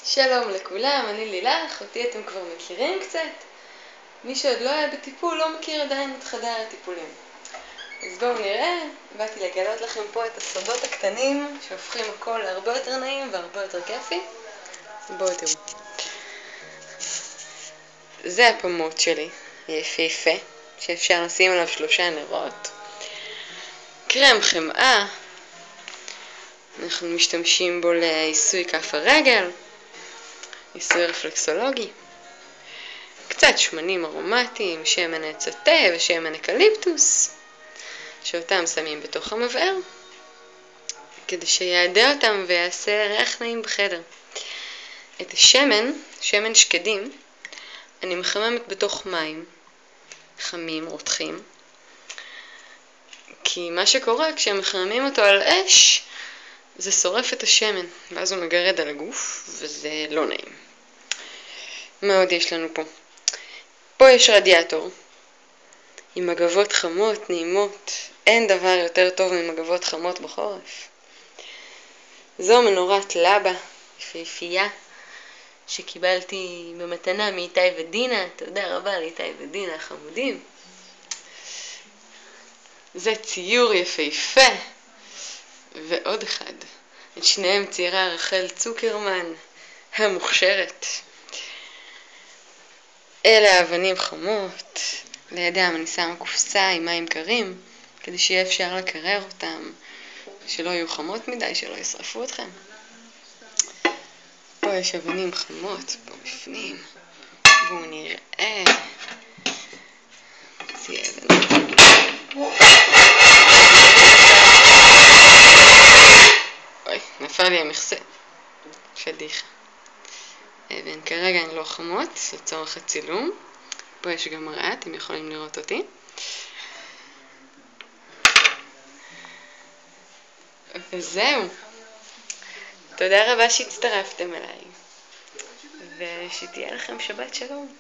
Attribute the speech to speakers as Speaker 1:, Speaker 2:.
Speaker 1: שלום לכולם, אני לילך, אותי אתם כבר מכירים קצת. מי שעוד לא היה בטיפול לא מכיר עדיין את חדר הטיפולים. אז בואו נראה, באתי לגלות לכם פה את הסודות הקטנים שהופכים הכל להרבה יותר נעים והרבה יותר כיפי. בואו תראו. זה הפמות שלי, יפהפה, שאפשר לשים עליו 3 נרות. קרם חמאה, אנחנו משתמשים בו לעיסוי כף הרגל, עיסוי רפלקסולוגי. קצת שמנים ארומטיים, שמן עץ התה ושמן אקליפטוס, שאותם שמים בתוך המבער, כדי שיעדה אותם ויעשה ריח נעים בחדר. את השמן, שמן שקדים, אני מחממת בתוך מים חמים, רותחים, כי מה שקורה כשהם מחממים אותו על אש, זה שורף את השמן, ואז הוא מגרד על הגוף, וזה לא נעים. מה עוד יש לנו פה? פה יש רדיאטור, עם מגבות חמות, נעימות. אין דבר יותר טוב ממגבות חמות בחורף. זו מנורת לבה, יפהפייה, שקיבלתי במתנה מאיתי ודינה. תודה רבה לאיתי ודינה החמודים. זה ציור יפהפה. ועוד אחד. את שניהם ציירה רחל צוקרמן, המוכשרת. אלה אבנים חמות. לידם אני שמה קופסה עם מים קרים, כדי שיהיה אפשר לקרר אותם, שלא יהיו חמות מדי, שלא ישרפו אתכם. פה יש אבנים חמות, פה בפנים. בואו נראה. אוי, נפל לי המכסה. פדיחה. אבן, כרגע הן לא חמות, לצורך הצילום. פה יש גם מראה, אתם יכולים לראות אותי. וזהו. תודה רבה שהצטרפתם אליי. ושתהיה לכם שבת שלום.